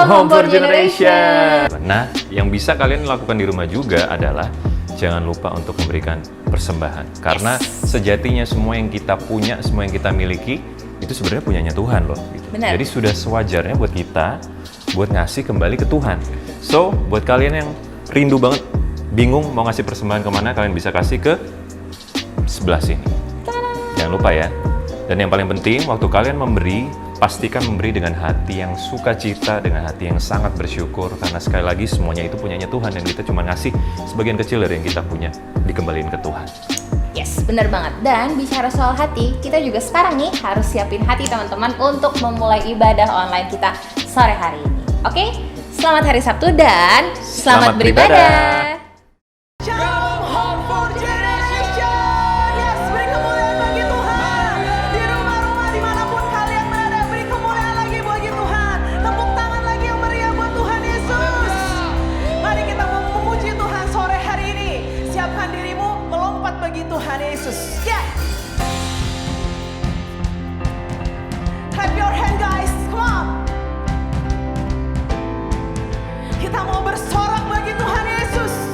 Welcome home for generation. Nah, yang bisa kalian lakukan di rumah juga adalah jangan lupa untuk memberikan persembahan. Karena sejatinya semua yang kita punya, semua yang kita miliki itu sebenarnya punyanya Tuhan loh. Gitu. Benar. Jadi sudah sewajarnya buat kita buat ngasih kembali ke Tuhan. So, buat kalian yang rindu banget, bingung mau ngasih persembahan kemana, kalian bisa kasih ke sebelah sini. Jangan lupa ya. Dan yang paling penting, waktu kalian memberi, pastikan memberi dengan hati yang sukacita, dengan hati yang sangat bersyukur. Karena sekali lagi semuanya itu punyanya Tuhan dan kita cuma ngasih sebagian kecil dari yang kita punya, dikembaliin ke Tuhan. Yes, bener banget. Dan bicara soal hati, kita juga sekarang nih harus siapin hati teman-teman untuk memulai ibadah online kita sore hari ini. Oke? Selamat hari Sabtu dan selamat beribadah. Shalom home for generation. Yes, beri kemuliaan bagi Tuhan. Di rumah-rumah dimanapun kalian berada, beri kemuliaan lagi bagi Tuhan. Tepuk tangan lagi yang meriah buat Tuhan Yesus. Mari kita memuji Tuhan sore hari ini. Siapkan dirimu melompat bagi Tuhan Yesus. Yeah. Clap your hand guys, come on. Kita mau bersorak bagi Tuhan Yesus.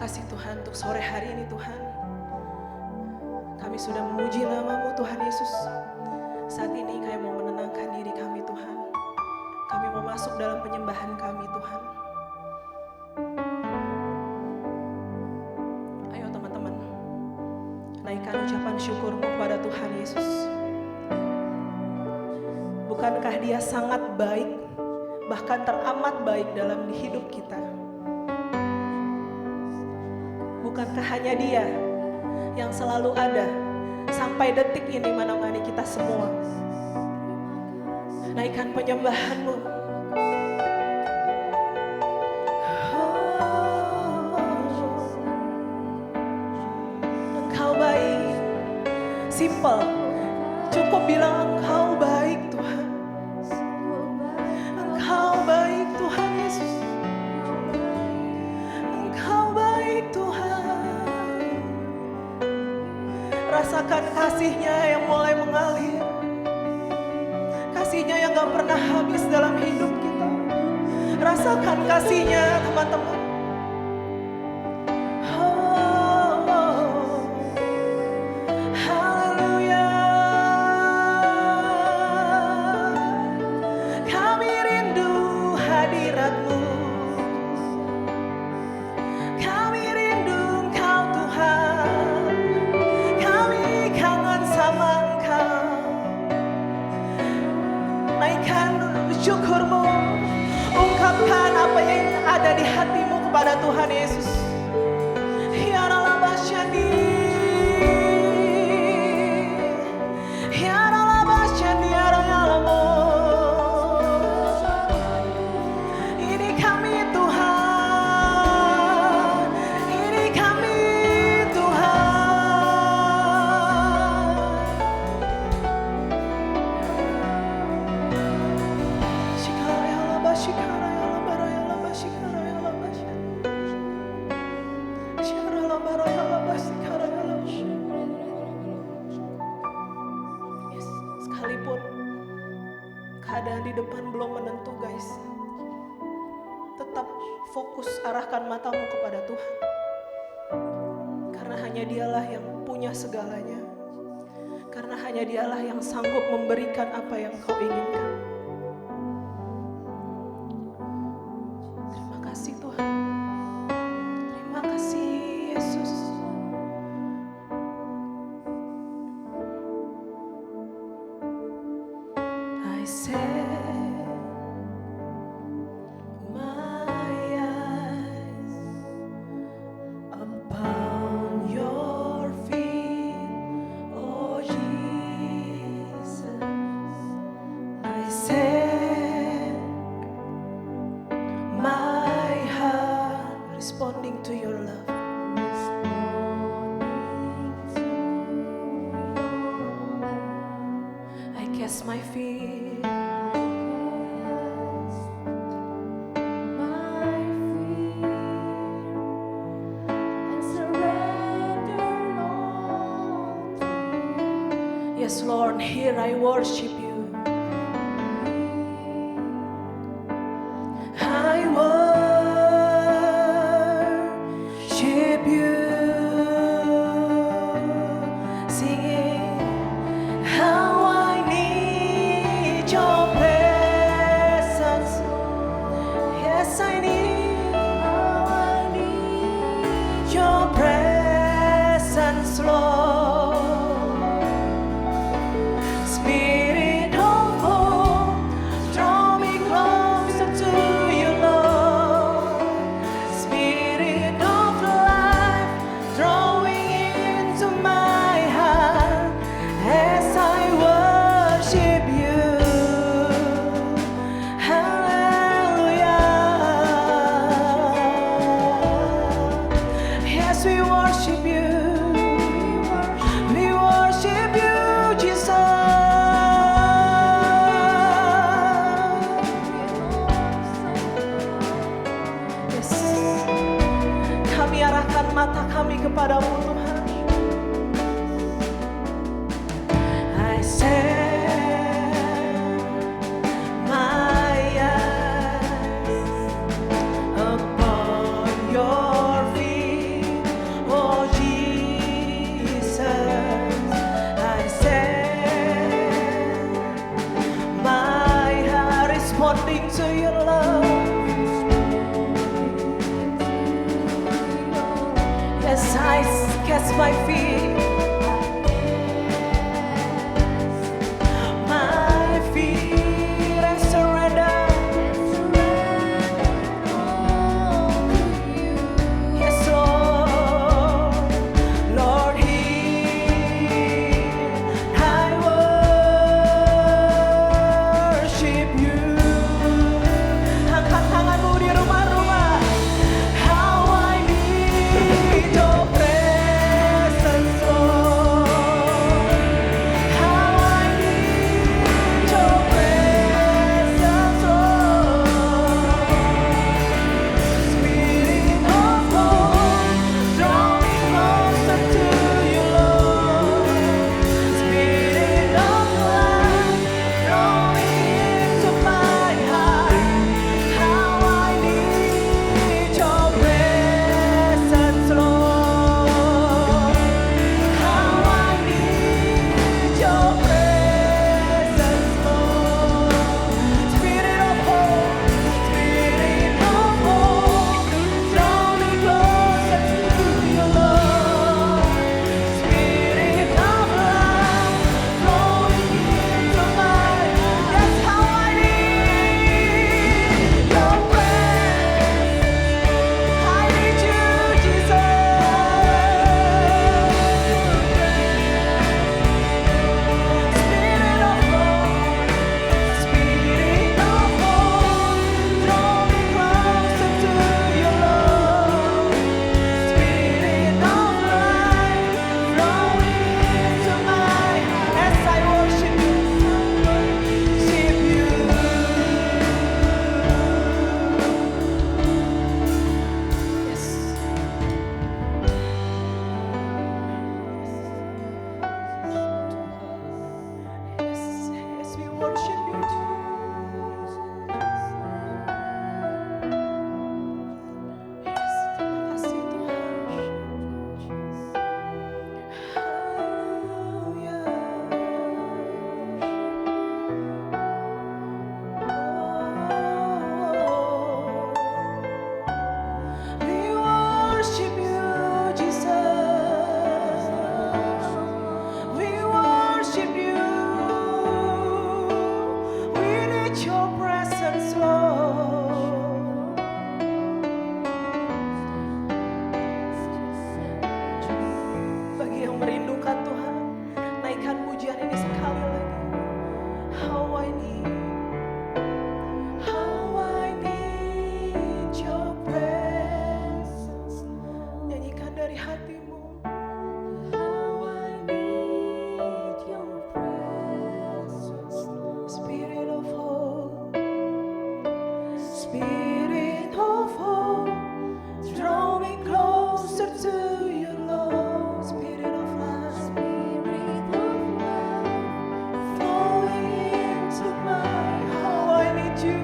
kasih Tuhan untuk sore hari ini Tuhan. Kami sudah memuji nama-Mu Tuhan Yesus. Saat ini kami mau menenangkan diri kami Tuhan. Kami mau masuk dalam penyembahan kami Tuhan. Ayo teman-teman, naikkan ucapan syukurmu kepada Tuhan Yesus. Bukankah Dia sangat baik, bahkan teramat baik dalam hidup kita? Bukankah hanya Dia yang selalu ada sampai detik ini menemani kita semua? Naikkan penyembahanmu. Engkau baik. Simple. Cukup bilang Engkau baik Tuhan. Engkau baik Tuhan Yesus. Engkau baik Tuhan. Rasakan kasih-Nya yang mulai mengalir. Kasih-Nya yang gak pernah habis dalam hidup kita. Rasakan kasih-Nya teman-teman. Haleluya. Kami rindu hadirat-Mu. Kami rindu Engkau Tuhan. Kami kangen sama Engkau. Naikkan syukurmu, ungkapkan apa yang ada di hatimu kepada Tuhan Yesus. Ya Ralabasyandi, Ya Ralabasyandi, Ya Rayalamo. Ini kami Tuhan, ini kami Tuhan. Yes, sekalipun keadaan di depan belum menentu guys, tetap fokus arahkan matamu kepada Tuhan. Karena hanya Dialah yang punya segalanya. Karena hanya Dialah yang sanggup memberikan apa yang kau inginkan. Terima kasih Tuhan. Terima kasih Yesus. I set my eyes upon your feet, oh Jesus. I set my heart responding to your love. I cast my feet. Yes, Lord, here I worship you. I worship you. Singing how I need your presence. Yes, I need your presence, Lord. Spirit of hope, draw me closer to you, Lord. Spirit of life, drawing into my heart as I worship you. Hallelujah. Yes, we worship you. We worship you, Jesus. Kami arahkan mata kami kepadamu Tuhan. I set my eyes upon your feet. Catch my feet. My feet I surrender. Yes, Lord. Lord, here I worship you. Angkat tanganmu di rumah-rumah. How I need your presence, Lord. How I need your presence, Lord. Spirit of God, draw me closer to you, Lord. Spirit of life, draw me into my heart. How I need your presence, Lord. How I need your presence, Lord. Spirit of hope, Spirit of hope, draw me closer to you, Lord. Spirit of love, flowing into my heart. That's how I need your presence. I need you, Jesus. Spirit of love, Spirit of hope, draw me closer to you, Lord. Spirit of life, flowing into my as I worship you, worship you. Yes. Yes, we worship you, Jesus. Yes, terima kasih Tuhan. We worship you, Jesus. We worship you. We need your presence, Lord. Bagi yang merindukan Tuhan, naikkan pujian ini sekali lagi. How I need your presence. Nyanyikan dari hatimu. How I need your presence. Spirit of hope, Spirit of hope, draw me closer to you, Lord. Spirit of life, flowing into my how I need you.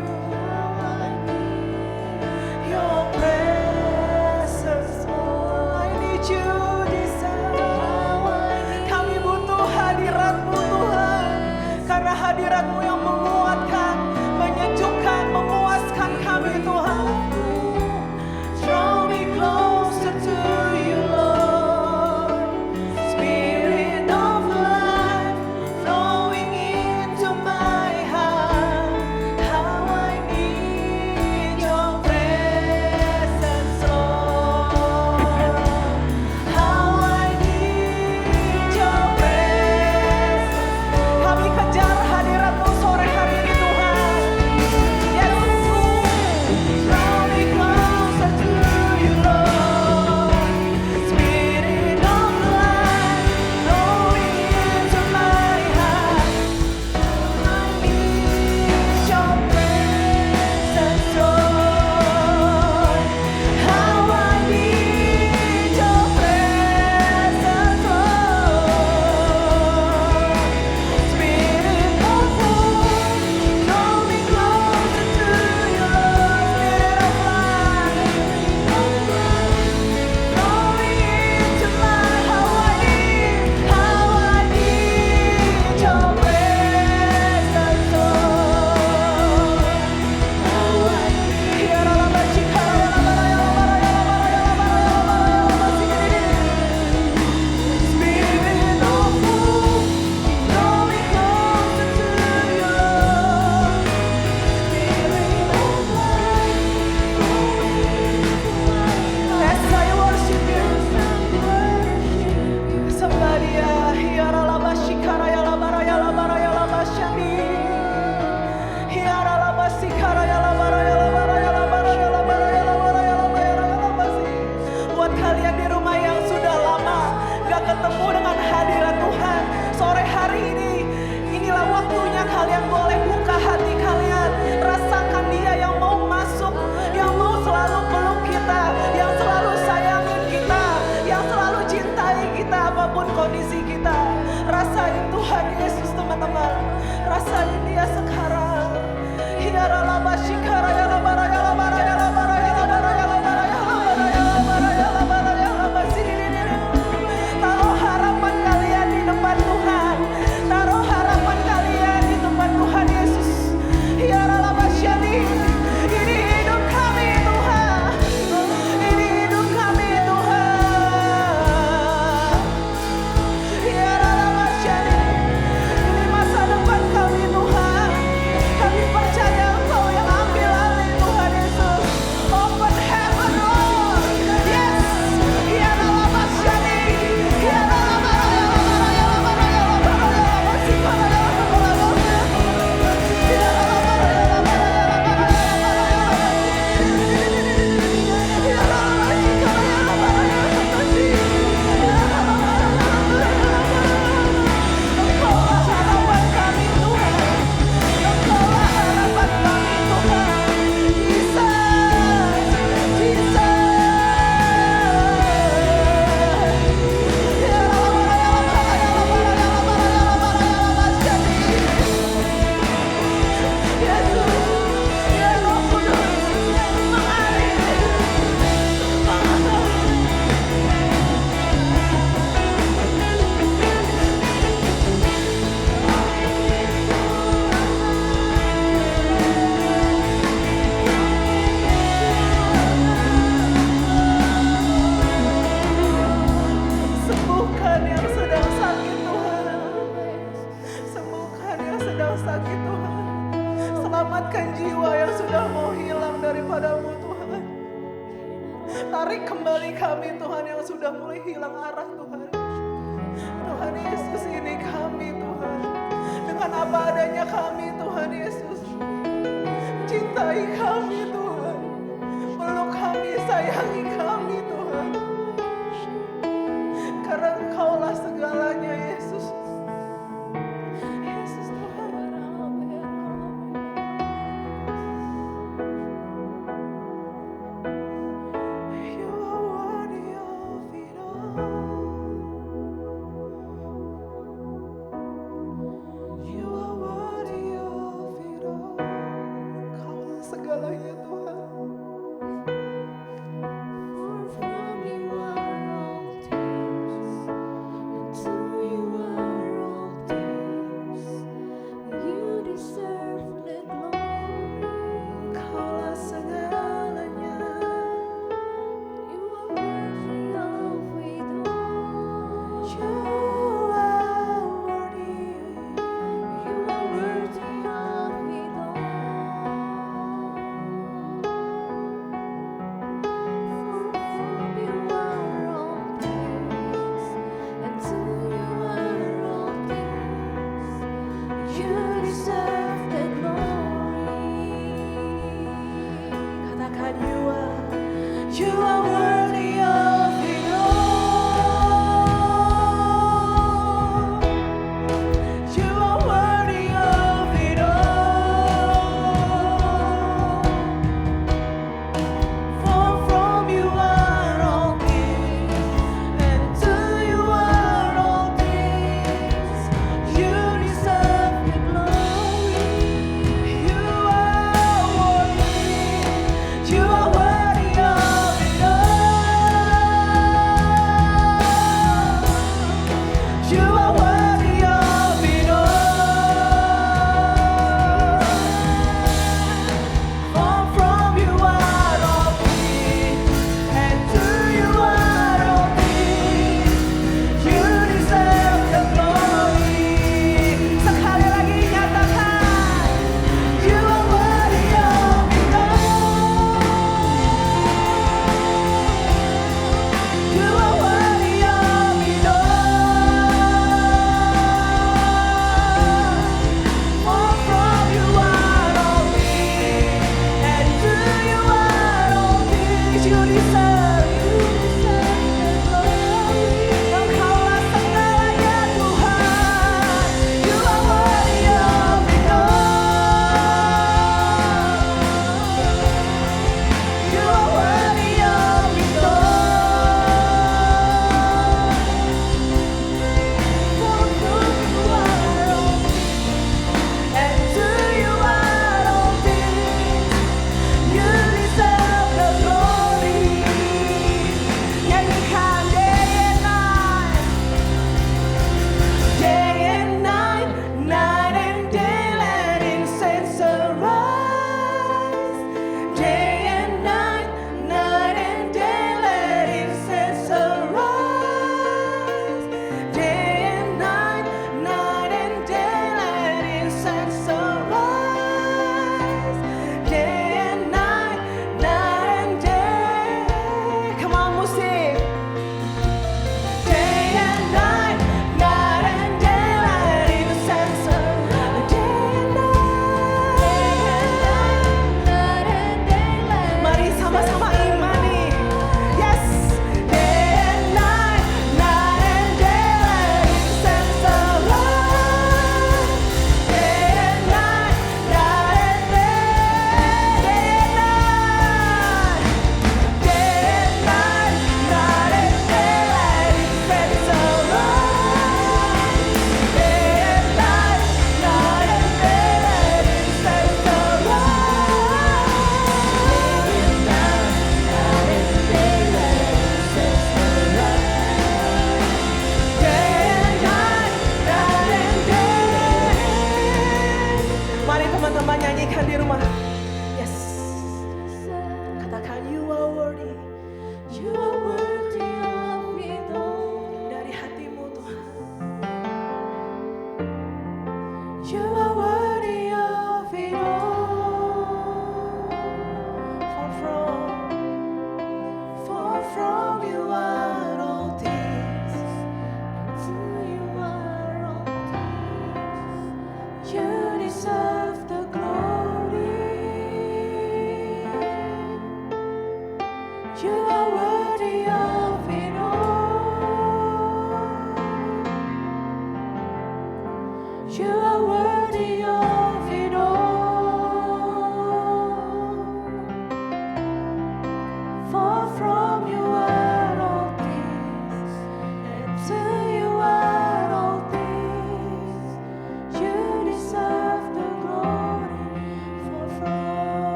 Your presence, Lord. I need you. tarik kembali kami Tuhan yang sudah mulai hilang arah Tuhan. Tuhan Yesus, ini kami Tuhan. Dengan apa adanya kami Tuhan Yesus. Cintai kami Tuhan. Peluk kami, sayangi kami Tuhan. Karena Engkaulah segalanya Yesus. Yesus Tuhan. You are worthy of it all. You are worthy of it all. Engkaulah segalanya Tuhan.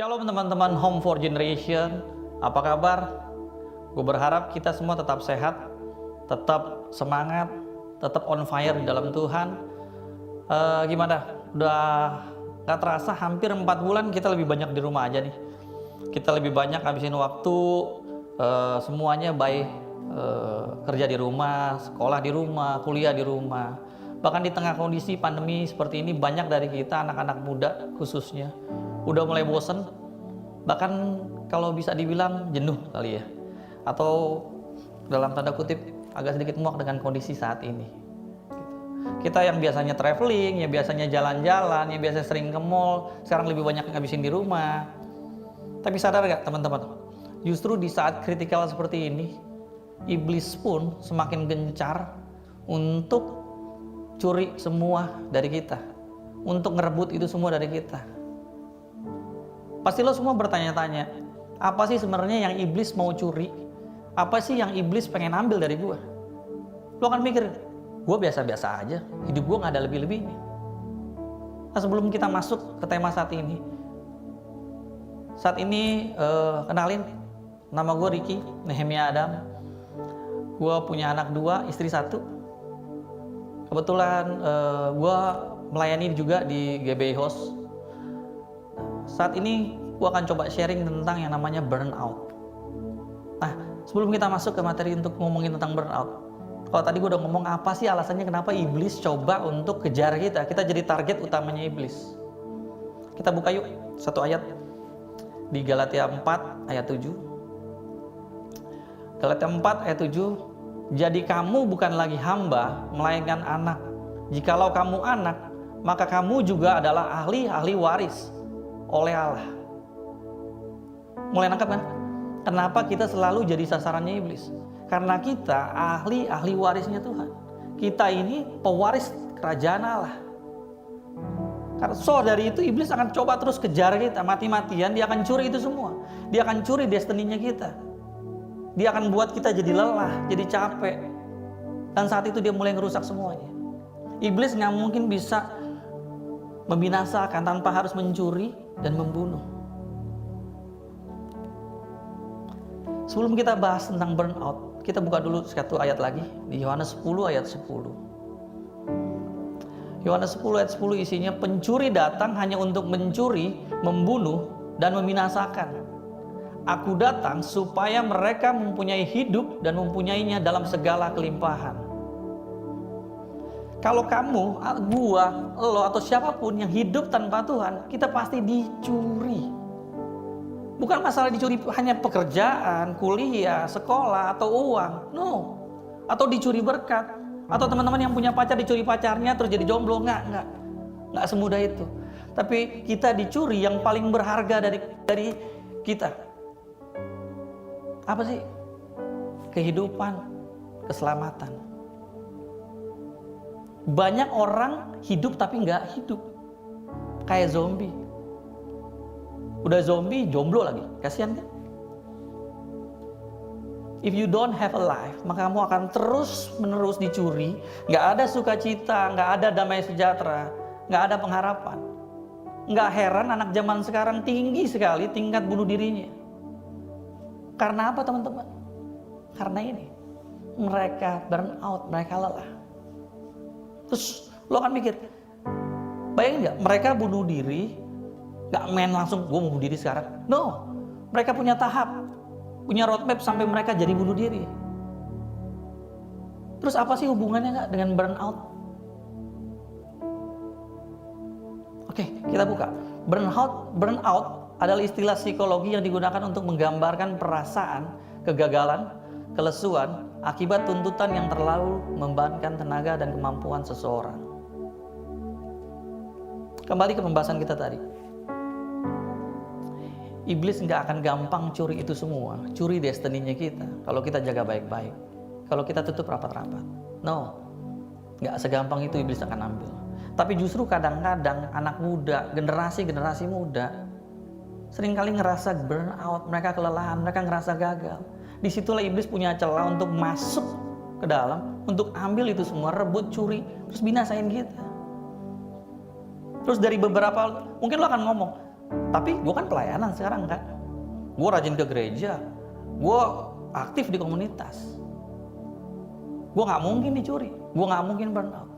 Shalom teman-teman Home for Generation, apa kabar? Gue berharap kita semua tetap sehat, tetap semangat, tetap on fire di dalam Tuhan. Gimana? Udah gak terasa hampir 4 bulan kita lebih banyak di rumah aja nih. Kita lebih banyak habisin waktu, semuanya baik, kerja di rumah, sekolah di rumah, kuliah di rumah. Bahkan di tengah kondisi pandemi seperti ini, banyak dari kita anak-anak muda khususnya udah mulai bosen, bahkan kalau bisa dibilang jenuh kali ya, atau dalam tanda kutip agak sedikit muak dengan kondisi saat ini. Kita yang biasanya traveling, yang biasanya jalan-jalan, yang biasanya sering ke mall, sekarang lebih banyak ngabisin di rumah. Tapi sadar gak teman-teman, justru di saat kritikal seperti ini, iblis pun semakin gencar untuk curi semua dari kita, untuk ngerebut itu semua dari kita. Pasti lo semua bertanya-tanya, apa sih sebenarnya yang iblis mau curi? Apa sih yang iblis pengen ambil dari gue? Lo akan mikir, gue biasa-biasa aja, hidup gue gak ada lebih-lebihnya. Nah, sebelum kita masuk ke tema saat ini kenalin, nama gue Ricky Nehemia Adam. Gue punya anak 2, istri 1. Kebetulan gue melayani juga di GBI Host. Saat ini gue akan coba sharing tentang yang namanya burnout. Nah, sebelum kita masuk ke materi untuk ngomongin tentang burnout, kalau tadi gue udah ngomong apa sih alasannya kenapa iblis coba untuk kejar kita jadi target utamanya iblis. Kita buka yuk satu ayat di Galatia 4 ayat 7. Galatia 4 ayat 7, jadi kamu bukan lagi hamba, melainkan anak. Jikalau kamu anak, maka kamu juga adalah ahli waris oleh Allah. Mulai nangkap kan? Kenapa kita selalu jadi sasarannya iblis? Karena kita ahli warisnya Tuhan. Kita ini pewaris kerajaan Allah. Karena dari itu iblis akan coba terus kejar kita mati-matian. Dia akan curi itu semua. Dia akan curi destininya kita. Dia akan buat kita jadi lelah, jadi capek. Dan saat itu dia mulai ngerusak semuanya. Iblis nggak mungkin bisa membinasakan tanpa harus mencuri dan membunuh. Sebelum kita bahas tentang burnout, kita buka dulu satu ayat lagi di Yohanes 10 ayat 10. Yohanes 10 ayat 10 isinya, pencuri datang hanya untuk mencuri, membunuh, dan membinasakan. Aku datang supaya mereka mempunyai hidup dan mempunyainya dalam segala kelimpahan. Kalau kamu, gua, lo, atau siapapun yang hidup tanpa Tuhan, kita pasti dicuri. Bukan masalah dicuri hanya pekerjaan, kuliah, sekolah, atau uang. No. Atau dicuri berkat. Atau teman-teman yang punya pacar dicuri pacarnya terus jadi jomblo. Nggak semudah itu. Tapi kita dicuri yang paling berharga dari kita. Apa sih? Kehidupan, keselamatan. Banyak orang hidup tapi nggak hidup. Kayak zombie. Udah zombie, jomblo lagi. Kasihan kan? If you don't have a life, maka kamu akan terus-menerus dicuri. Nggak ada sukacita, nggak ada damai sejahtera, nggak ada pengharapan. Nggak heran anak zaman sekarang tinggi sekali tingkat bunuh dirinya. Karena apa teman-teman? Karena ini. Mereka burnout, mereka lelah. Terus lo akan mikir, bayangin nggak? Mereka bunuh diri, nggak main langsung, gue mau bunuh diri sekarang. No, mereka punya tahap. Punya roadmap sampai mereka jadi bunuh diri. Terus apa sih hubungannya nggak dengan burnout? Oke, kita buka. Burnout adalah istilah psikologi yang digunakan untuk menggambarkan perasaan, kegagalan, kelesuan akibat tuntutan yang terlalu membebankan tenaga dan kemampuan seseorang. Kembali ke pembahasan kita tadi. Iblis nggak akan gampang curi itu semua, curi destininya kita kalau kita jaga baik-baik, kalau kita tutup rapat-rapat. No, nggak segampang itu iblis akan ambil. Tapi justru kadang-kadang anak muda, generasi muda seringkali ngerasa burnout, mereka kelelahan, mereka ngerasa gagal. Disitulah iblis punya celah untuk masuk ke dalam, untuk ambil itu semua, rebut, curi, terus binasain kita. Terus dari beberapa, mungkin lo akan ngomong, Tapi gue kan pelayanan sekarang kan. Gue rajin ke gereja, gue aktif di komunitas. Gue nggak mungkin dicuri, gue nggak mungkin burnout.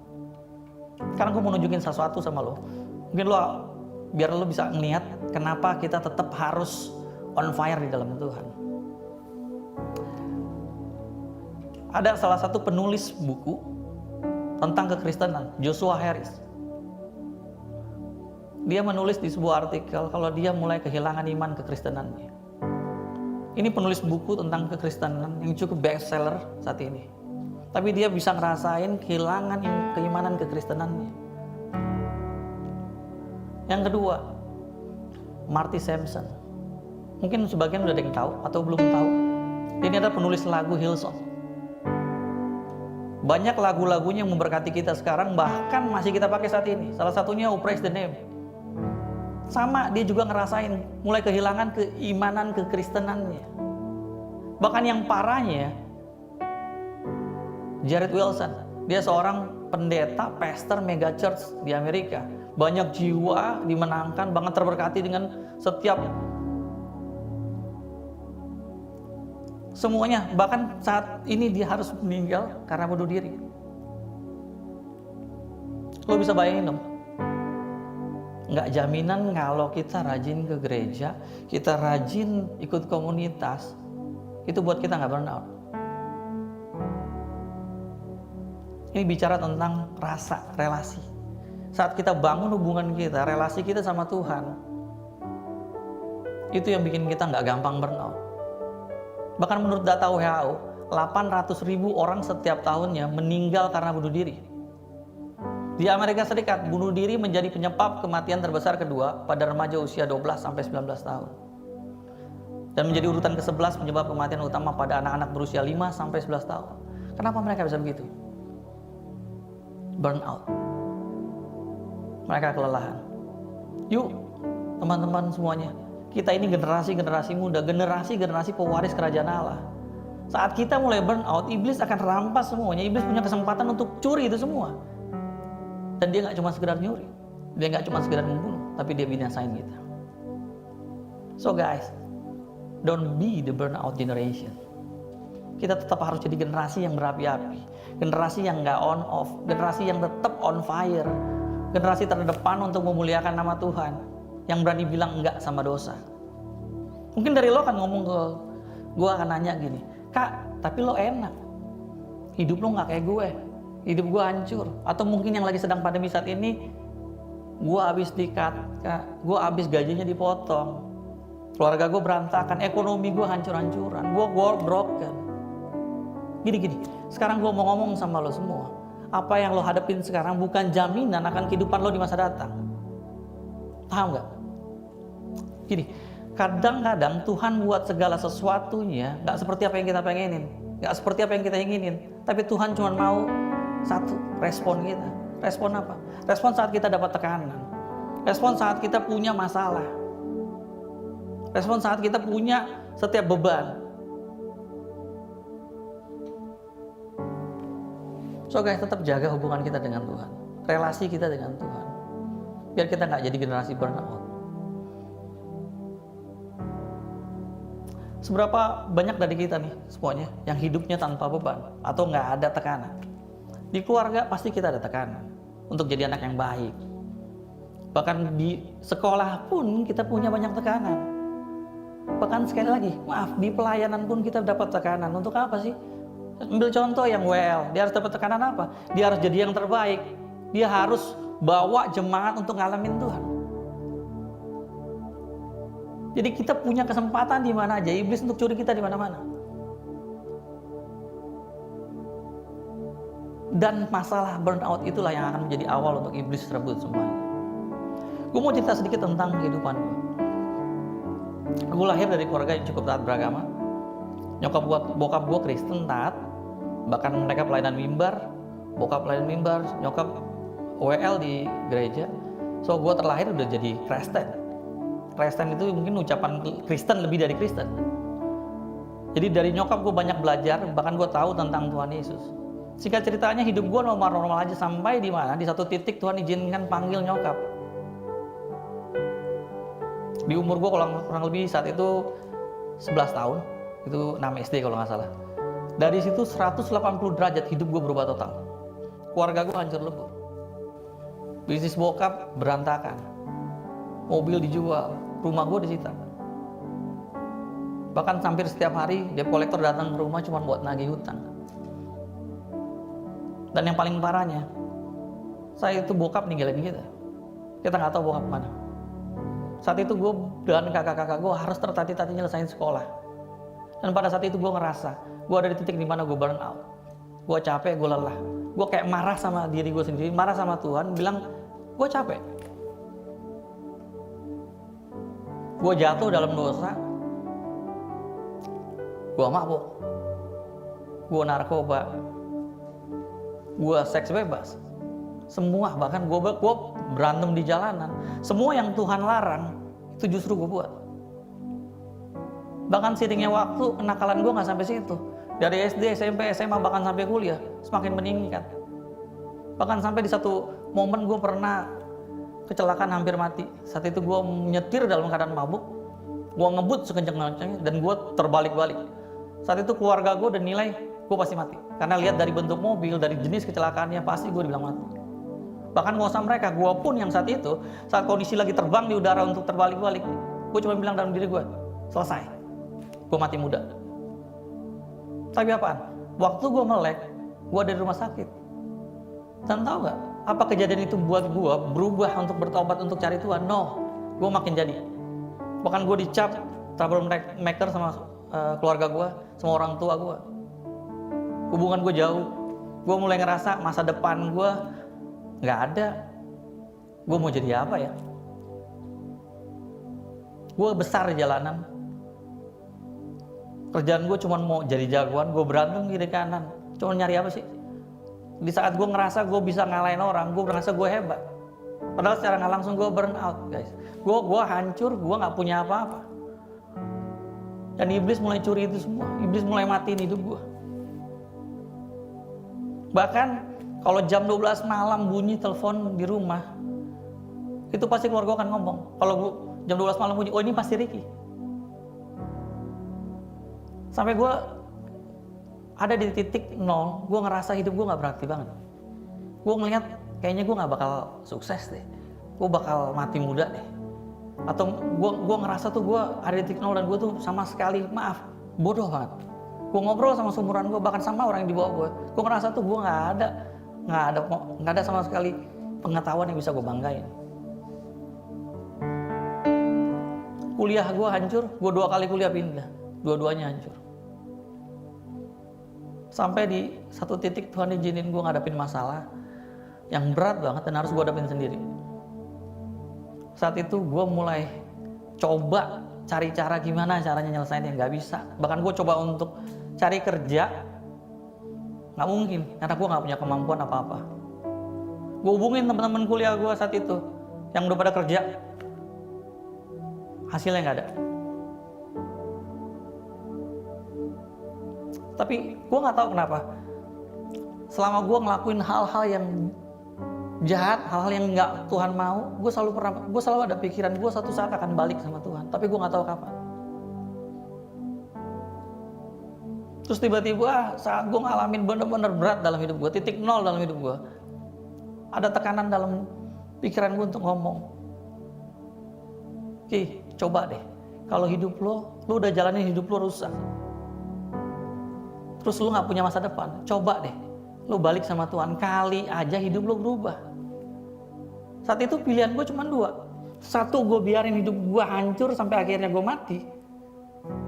Sekarang gue mau nunjukin sesuatu sama lo. Mungkin lo, biar lo bisa ngeliat kenapa kita tetap harus on fire di dalam Tuhan. Ada salah satu penulis buku tentang kekristenan, Joshua Harris. Dia menulis di sebuah artikel kalau dia mulai kehilangan iman kekristenannya. Ini penulis buku tentang kekristenan yang cukup bestseller saat ini. Tapi dia bisa ngerasain kehilangan keimanan kekristenannya. Yang kedua, Marty Sampson. Mungkin sebagian udah ada yang tahu atau belum tahu. Ini adalah penulis lagu Hillsong. Banyak lagu-lagunya yang memberkati kita sekarang, bahkan masih kita pakai saat ini. Salah satunya Oh Praise the Name. Sama, dia juga ngerasain mulai kehilangan keimanan kekristenannya. Bahkan yang parahnya, Jared Wilson, dia seorang pendeta, pastor mega church di Amerika. Banyak jiwa dimenangkan, banget terberkati dengan setiap semuanya. Bahkan saat ini dia harus meninggal karena bunuh diri. Lo bisa bayangin dong, nggak jaminan kalau kita rajin ke gereja, kita rajin ikut komunitas, itu buat kita nggak burnout. Ini bicara tentang rasa, relasi. Saat kita bangun hubungan kita, relasi kita sama Tuhan, itu yang bikin kita nggak gampang burnout. Bahkan menurut data WHO, 800.000 orang setiap tahunnya meninggal karena bunuh diri. Di Amerika Serikat, bunuh diri menjadi penyebab kematian terbesar kedua pada remaja usia 12-19 tahun. Dan menjadi urutan ke-11 penyebab kematian utama pada anak-anak berusia 5-11 tahun. Kenapa mereka bisa begitu? Burnout. Mereka kelelahan. Yuk, teman-teman semuanya, kita ini generasi-generasi muda, generasi-generasi pewaris kerajaan Allah. Saat kita mulai burnout, iblis akan rampas semuanya. Iblis punya kesempatan untuk curi itu semua. Dan dia nggak cuma sekedar nyuri, dia nggak cuma sekedar membunuh, tapi dia binasain kita. So guys, don't be the burnout generation. Kita tetap harus jadi generasi yang berapi-api, generasi yang nggak on off, generasi yang tetap on fire, generasi terdepan untuk memuliakan nama Tuhan, yang berani bilang enggak sama dosa. Mungkin dari lo kan ngomong ke gue, akan nanya gini, Kak, tapi lo enak, hidup lo nggak kayak gue, hidup gue hancur. Atau mungkin yang lagi sedang pandemi saat ini, gue habis di-cut, gue habis gajinya dipotong, keluarga gue berantakan, ekonomi gue hancur-hancuran, gue broken. Gini, sekarang gue mau ngomong sama lo semua, apa yang lo hadapin sekarang bukan jaminan akan kehidupan lo di masa datang. Paham nggak? Gini, kadang-kadang Tuhan buat segala sesuatunya nggak seperti apa yang kita pengenin, nggak seperti apa yang kita inginin, tapi Tuhan cuma mau satu, respon kita. Respon apa? Respon saat kita dapat tekanan, respon saat kita punya masalah, respon saat kita punya setiap beban. So guys, tetap jaga hubungan kita dengan Tuhan, relasi kita dengan Tuhan, biar kita nggak jadi generasi burnout. Seberapa banyak dari kita nih semuanya yang hidupnya tanpa beban atau nggak ada tekanan? Di keluarga pasti kita ada tekanan untuk jadi anak yang baik. Bahkan di sekolah pun kita punya banyak tekanan. Bahkan sekali lagi, maaf, di pelayanan pun kita dapat tekanan. Untuk apa sih? Ambil contoh yang WL, dia harus dapat tekanan apa? Dia harus jadi yang terbaik. Dia harus bawa jemaat untuk ngalamin Tuhan. Jadi kita punya kesempatan di mana aja, iblis untuk curi kita di mana-mana. Dan masalah burnout itulah yang akan menjadi awal untuk iblis rebut semuanya. Gue mau cerita sedikit tentang kehidupan gue. Gue lahir dari keluarga yang cukup taat beragama. Bokap gue Kristen taat, bahkan mereka pelayanan mimbar, bokap pelayanan mimbar, nyokap WL di gereja. So gue terlahir udah jadi Kristen. Kristen itu mungkin ucapan Kristen lebih dari Kristen. Jadi dari nyokap gue banyak belajar, bahkan gue tahu tentang Tuhan Yesus. Singkat ceritanya hidup gue normal-normal aja sampai di mana di satu titik Tuhan izinkan panggil nyokap. Di umur gue kurang lebih saat itu 11 tahun, itu 6 SD kalau nggak salah. Dari situ 180 derajat hidup gue berubah total. Keluarga gue hancur lebur. Bisnis bokap berantakan. Mobil dijual, rumah gue disita. Bahkan hampir setiap hari debt collector datang ke rumah cuma buat nagih hutang. Dan yang paling parahnya, saya itu bokap ninggalin kita. Kita nggak tahu bokap mana. Saat itu gue dan kakak-kakak gue harus tertati-tati nyelesain sekolah. Dan pada saat itu gue ngerasa, gue ada di titik dimana gue burn out. Gue capek, gue lelah. Gue kayak marah sama diri gue sendiri, marah sama Tuhan, bilang, gue capek. Gue jatuh dalam dosa. Gue mabuk. Gue narkoba. Gue seks bebas. Semua, bahkan gue berantem di jalanan. Semua yang Tuhan larang, itu justru gue buat. Bahkan seiringnya waktu, kenakalan gue gak sampai situ. Dari SD, SMP, SMA, bahkan sampai kuliah, semakin meningkat. Bahkan sampai di satu momen gue pernah kecelakaan hampir mati. Saat itu gue nyetir dalam keadaan mabuk, gue ngebut sekencang-kencangnya, dan gue terbalik-balik. Saat itu keluarga gue udah nilai, gue pasti mati. Karena lihat dari bentuk mobil, dari jenis kecelakaannya, pasti gue dibilang mati. Bahkan gak usah mereka, gue pun yang saat itu, saat kondisi lagi terbang di udara untuk terbalik-balik, gue cuma bilang dalam diri gue, selesai, gue mati muda. Tapi apaan? Waktu gue melek, gue ada di rumah sakit. Dan tahu gak, apa kejadian itu buat gue berubah untuk bertobat, untuk cari Tuhan? No, gue makin jadi. Bahkan gue dicap troublemaker sama keluarga gue, sama orang tua gue. Hubungan gue jauh, gue mulai ngerasa masa depan gue nggak ada. Gue mau jadi apa ya? Gue besar di jalanan. Kerjaan gue cuma mau jadi jagoan, gue berantem kiri kanan. Cuma nyari apa sih? Di saat gue ngerasa gue bisa ngalahin orang, gue ngerasa gue hebat. Padahal secara nggak langsung gue burn out, guys. Gue hancur, gue nggak punya apa-apa. Dan iblis mulai curi itu semua. Iblis mulai matiin hidup gue. Bahkan kalau jam 12 malam bunyi telepon di rumah, itu pasti keluarga akan ngomong. Kalau jam 12 malam bunyi, oh ini pasti Ricky. Sampai gue ada di titik nol, gue ngerasa hidup gue gak berarti banget. Gue ngeliat kayaknya gue gak bakal sukses deh. Gue bakal mati muda deh. Atau gue ngerasa tuh gue ada di titik nol dan gue tuh sama sekali, maaf, bodoh banget. Gue ngobrol sama seumuran gue, bahkan sama orang yang di bawah gue. Gue ngerasa tuh gue nggak ada sama sekali pengetahuan yang bisa gue banggain. Kuliah gue hancur, gue 2 kali kuliah pindah, dua-duanya hancur. Sampai di satu titik Tuhan izinin gue ngadepin masalah yang berat banget dan harus gue hadapin sendiri. Saat itu gue mulai coba cari cara gimana caranya nyelesainnya, nggak bisa. Bahkan gue coba untuk cari kerja, nggak mungkin karena gue nggak punya kemampuan apa-apa. Gue hubungin teman-teman kuliah gue saat itu yang udah pada kerja, hasilnya nggak ada. Tapi gue nggak tahu kenapa, selama gue ngelakuin hal-hal yang jahat, hal-hal yang nggak Tuhan mau, gue selalu ada pikiran gue satu saat akan balik sama Tuhan. Tapi gue nggak tahu kapan. Terus tiba-tiba saat gue ngalamin bener-bener berat dalam hidup gue, titik nol dalam hidup gue, ada tekanan dalam pikiran gue untuk ngomong, Ki, coba deh, kalau hidup lo udah jalanin hidup lo rusak, terus lo gak punya masa depan, coba deh lo balik sama Tuhan, kali aja hidup lo berubah. Saat itu pilihan gue cuma 2. Satu, gue biarin hidup gue hancur sampai akhirnya gue mati.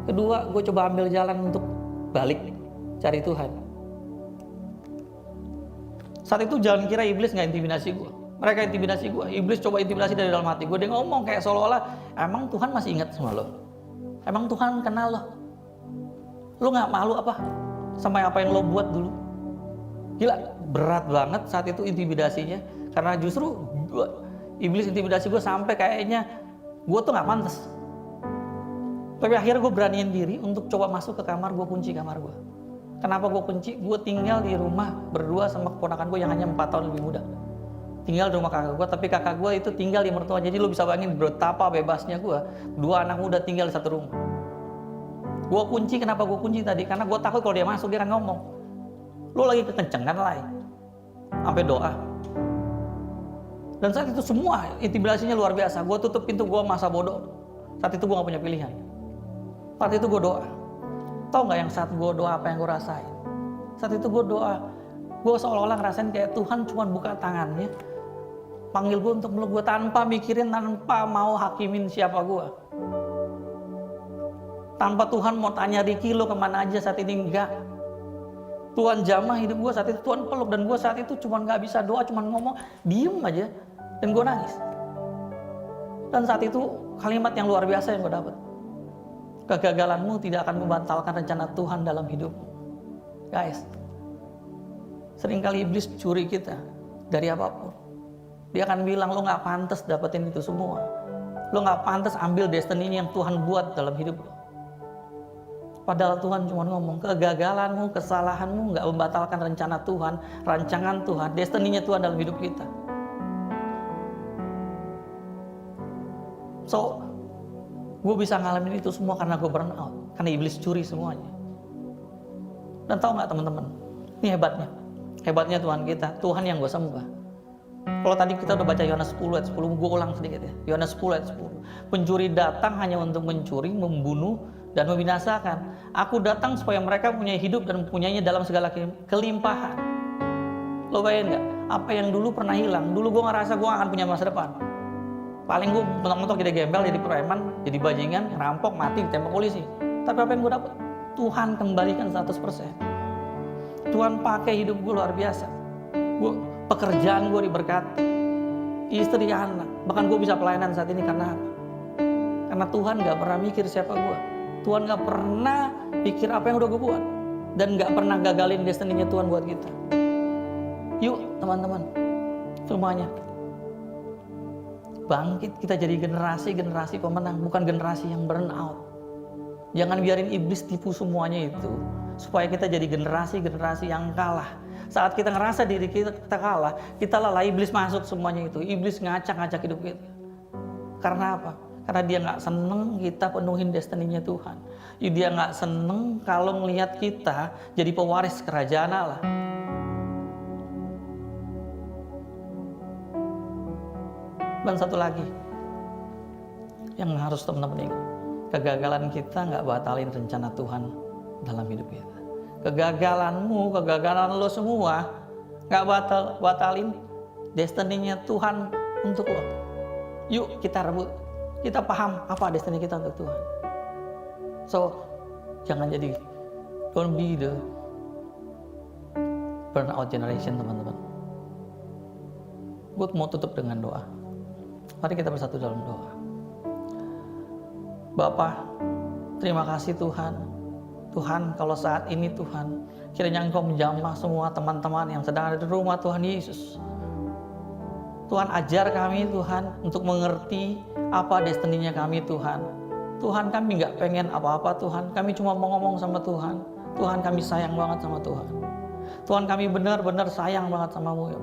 Kedua, gue coba ambil jalan untuk balik cari Tuhan. Saat itu jangan kira iblis gak intimidasi gue. Mereka intimidasi gue. Iblis coba intimidasi dari dalam hati gue. Dia ngomong kayak seolah-olah, emang Tuhan masih ingat sama lo? Emang Tuhan kenal lo? Lo gak malu apa sama apa yang lo buat dulu? Gila, berat banget saat itu intimidasinya. Karena justru iblis intimidasi gue sampai kayaknya gue tuh gak pantas. Tapi akhirnya gue beraniin diri untuk coba masuk ke kamar, gue kunci kamar gue. Kenapa gue kunci? Gue tinggal di rumah berdua sama keponakan gue yang hanya 4 tahun lebih muda. tinggal di rumah kakak gue, tapi kakak gue itu tinggal di mertua. Jadi lu bisa bayangin betapa bebasnya gue, 2 anak muda tinggal di satu rumah. Gue kunci, kenapa gue kunci tadi? Karena gue takut kalau dia masuk dia akan ngomong, lu lagi kekencengan lah, sampai doa. Dan saat itu semua intimidasinya luar biasa. Gue tutup pintu, gue masa bodoh. Saat itu gue gak punya pilihan. Saat itu gue doa. Tahu nggak yang saat gue doa apa yang gue rasain? Saat itu gue doa, gue seolah-olah ngerasain kayak Tuhan cuma buka tangannya, panggil gue untuk meluk gue tanpa mikirin, tanpa mau hakimin siapa gue. Tanpa Tuhan mau tanya, Ricky lo kemana aja saat ini? Enggak. Tuhan jamah hidup gue saat itu, Tuhan peluk, dan gue saat itu cuma nggak bisa doa, cuma ngomong, diem aja, dan gue nangis. Dan saat itu kalimat yang luar biasa yang gue dapat, kegagalanmu tidak akan membatalkan rencana Tuhan dalam hidupmu. Guys, seringkali iblis curi kita dari apapun. Dia akan bilang, lo nggak pantas dapetin itu semua, lo nggak pantas ambil destiny yang Tuhan buat dalam hidup lo. Padahal Tuhan cuma ngomong, kegagalanmu, kesalahanmu nggak membatalkan rencana Tuhan, rancangan Tuhan, destiny-nya Tuhan dalam hidup kita. So, gue bisa ngalamin itu semua karena gue burn out, karena iblis curi semuanya. Dan tahu nggak teman-teman, ini hebatnya Tuhan kita, Tuhan yang gue sembah. Kalau tadi kita udah baca Yohanes 10 ayat 10, gue ulang sedikit ya. Yohanes 10 ayat 10. Pencuri datang hanya untuk mencuri, membunuh, dan membinasakan. Aku datang supaya mereka punya hidup dan mempunyainya dalam segala kelimpahan. Lo bayangin gak? Apa yang dulu pernah hilang? Dulu gue ngerasa gue akan punya masa depan. Paling gue mentok-mentok jadi gembel, jadi preman, jadi bajingan, ngerampok, mati, ditembak polisi. Tapi apa yang gue dapat? Tuhan kembalikan 100%. Tuhan pakai hidup gue luar biasa. Pekerjaan gue diberkati, istri, anak, bahkan gue bisa pelayanan saat ini karena apa? Karena Tuhan gak pernah mikir siapa gue. Tuhan gak pernah pikir apa yang udah gue buat, dan gak pernah gagalin destiny-nya Tuhan buat kita. Yuk teman-teman semuanya, bangkit, kita jadi generasi pemenang, bukan generasi yang burn out. Jangan biarin iblis tipu semuanya itu, supaya kita jadi generasi yang kalah. Saat kita ngerasa diri kita kalah, kita lelah, iblis masuk semuanya itu. Iblis ngacak-ngacak hidup kita. Karena apa? Karena dia nggak seneng kita penuhin destiny-nya Tuhan. Dia nggak seneng kalau melihat kita jadi pewaris kerajaan Allah. Dan satu lagi yang harus teman-teman ingat, kegagalan kita nggak batalin rencana Tuhan dalam hidup kita. Kegagalanmu, kegagalan lo semua nggak batalin destiny-nya Tuhan untuk lo. Yuk kita rebut, kita paham apa destiny kita untuk Tuhan. So, jangan jadi, don't be the burnout generation teman-teman. Gue mau tutup dengan doa. Mari kita bersatu dalam doa. Bapa, terima kasih Tuhan. Tuhan, kalau saat ini Tuhan, kiranya Engkau menjamah semua teman-teman yang sedang ada di rumah Tuhan Yesus. Tuhan, ajar kami Tuhan untuk mengerti apa destiny-nya kami Tuhan. Tuhan, kami nggak pengen apa-apa Tuhan, kami cuma mau ngomong sama Tuhan. Tuhan, kami sayang banget sama Tuhan. Tuhan, kami benar-benar sayang banget sama-Mu ya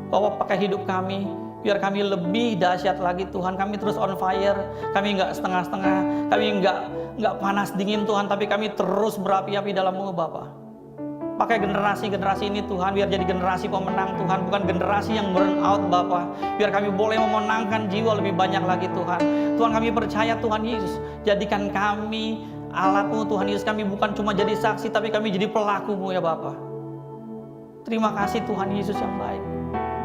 Bapak. Pakai hidup kami, biar kami lebih dahsyat lagi Tuhan. Kami terus on fire, kami nggak setengah-setengah, kami nggak panas dingin Tuhan, tapi kami terus berapi-api dalam-Mu Bapa. Pakai generasi ini Tuhan, biar jadi generasi pemenang Tuhan, bukan generasi yang burn out Bapa. Biar kami boleh memenangkan jiwa lebih banyak lagi Tuhan. Tuhan, kami percaya Tuhan Yesus, jadikan kami alat-Mu Tuhan Yesus. Kami bukan cuma jadi saksi, tapi kami jadi pelaku-Mu ya Bapa. Terima kasih Tuhan Yesus yang baik.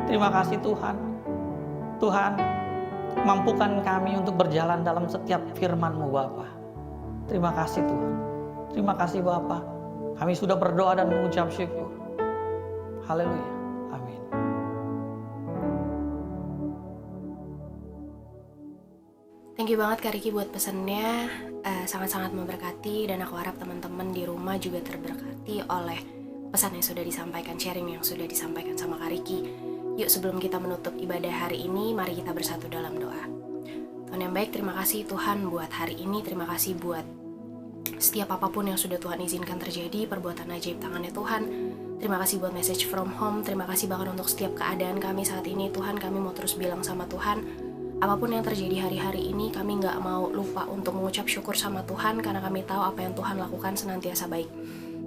Terima kasih Tuhan. Tuhan, mampukan kami untuk berjalan dalam setiap firman-Mu Bapa. Terima kasih Tuhan. Terima kasih Bapa. Kami sudah berdoa dan mengucap syukur. Haleluya. Amin. Thank you banget Kak Ricky buat pesannya. Sangat-sangat memberkati, dan aku harap teman-teman di rumah juga terberkati oleh pesan yang sudah disampaikan, sharing yang sudah disampaikan sama Kak Ricky. Yuk, sebelum kita menutup ibadah hari ini, mari kita bersatu dalam doa. Tuhan yang baik, terima kasih Tuhan buat hari ini, terima kasih buat setiap apapun yang sudah Tuhan izinkan terjadi, perbuatan ajaib tangannya Tuhan. Terima kasih buat message from home, terima kasih bahkan untuk setiap keadaan kami saat ini. Tuhan, kami mau terus bilang sama Tuhan, apapun yang terjadi hari-hari ini, kami gak mau lupa untuk mengucap syukur sama Tuhan, karena kami tahu apa yang Tuhan lakukan senantiasa baik.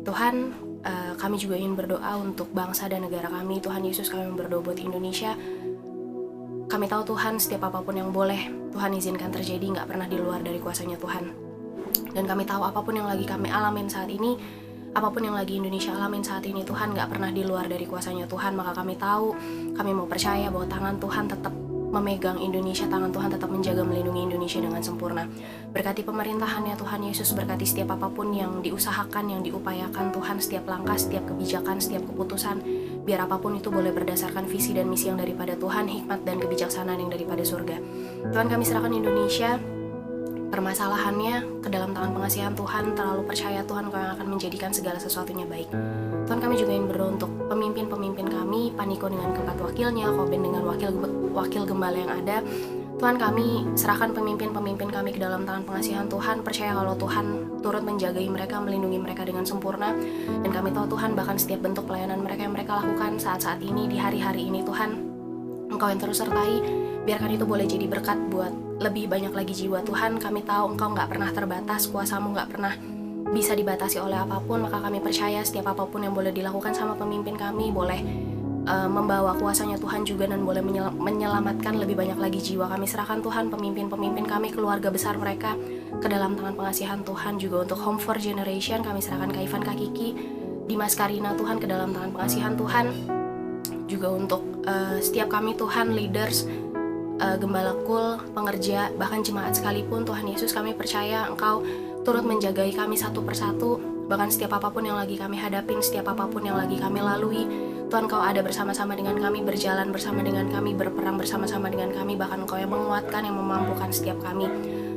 Tuhan, kami juga ingin berdoa untuk bangsa dan negara kami. Tuhan Yesus, kami berdoa buat Indonesia. Kami tahu Tuhan, setiap apapun yang boleh Tuhan izinkan terjadi gak pernah di luar dari kuasanya Tuhan. Dan kami tahu apapun yang lagi kami alamin saat ini, apapun yang lagi Indonesia alamin saat ini, Tuhan gak pernah di luar dari kuasanya Tuhan. Maka kami tahu, kami mau percaya bahwa tangan Tuhan tetap memegang Indonesia, tangan Tuhan tetap menjaga melindungi Indonesia dengan sempurna. Berkati pemerintahannya Tuhan Yesus, berkati setiap apapun yang diusahakan, yang diupayakan Tuhan, setiap langkah, setiap kebijakan, setiap keputusan, biar apapun itu boleh berdasarkan visi dan misi yang daripada Tuhan, hikmat dan kebijaksanaan yang daripada surga. Tuhan, kami serahkan Indonesia, permasalahannya ke dalam tangan pengasihan Tuhan. Terlalu percaya Tuhan, Kau yang akan menjadikan segala sesuatunya baik. Tuhan, kami juga ingin berdoa untuk pemimpin-pemimpin kami, Paniko dengan keempat wakilnya, Koben dengan wakil gembala yang ada. Tuhan, kami serahkan pemimpin-pemimpin kami ke dalam tangan pengasihan Tuhan. Percaya kalau Tuhan turut menjagai mereka, melindungi mereka dengan sempurna. Dan kami tahu Tuhan, bahkan setiap bentuk pelayanan mereka yang mereka lakukan saat-saat ini, di hari-hari ini Tuhan, Engkau yang terus sertai. Biarkan itu boleh jadi berkat buat lebih banyak lagi jiwa. Tuhan, kami tahu Engkau gak pernah terbatas, kuasa-Mu gak pernah bisa dibatasi oleh apapun. Maka kami percaya setiap apapun yang boleh dilakukan sama pemimpin kami boleh membawa kuasanya Tuhan juga, dan boleh menyelamatkan lebih banyak lagi jiwa. Kami serahkan Tuhan pemimpin-pemimpin kami, keluarga besar mereka ke dalam tangan pengasihan Tuhan. Juga untuk Home for Generation kami serahkan Kak Ivan, Kak Kiki, Dimas Karina Tuhan ke dalam tangan pengasihan Tuhan. Juga untuk setiap kami Tuhan, leaders, gembala kul, pengerja, bahkan jemaat sekalipun Tuhan Yesus, kami percaya Engkau turut menjagai kami satu persatu. Bahkan setiap apapun yang lagi kami hadapin, setiap apapun yang lagi kami lalui, Tuhan Kau ada bersama-sama dengan kami, berjalan bersama dengan kami, berperang bersama-sama dengan kami. Bahkan Engkau yang menguatkan, yang memampukan setiap kami.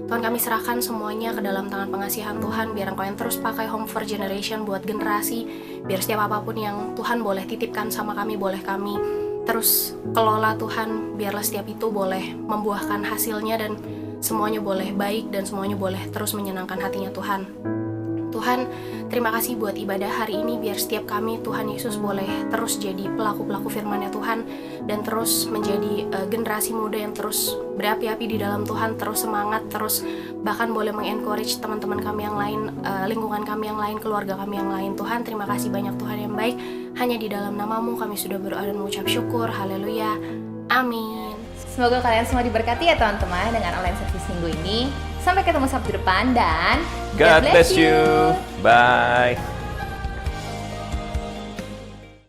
Tuhan, kami serahkan semuanya ke dalam tangan pengasihan Tuhan. Biar Engkau yang terus pakai Home for Generation buat generasi. Biar setiap apapun yang Tuhan boleh titipkan sama kami, boleh kami terus kelola Tuhan. Biarlah setiap itu boleh membuahkan hasilnya, dan semuanya boleh baik, dan semuanya boleh terus menyenangkan hatinya Tuhan. Tuhan, terima kasih buat ibadah hari ini. Biar setiap kami Tuhan Yesus boleh terus jadi pelaku-pelaku firman-Nya Tuhan, dan terus menjadi generasi muda yang terus berapi-api di dalam Tuhan, terus semangat, terus bahkan boleh mengencourage teman-teman kami yang lain, lingkungan kami yang lain, keluarga kami yang lain. Tuhan, terima kasih banyak Tuhan yang baik. Hanya di dalam nama-Mu kami sudah berdoa dan mengucap syukur. Haleluya. Amin. Semoga kalian semua diberkati ya teman-teman dengan online service minggu ini. Sampai ketemu Sabtu depan, dan God bless you. Bye.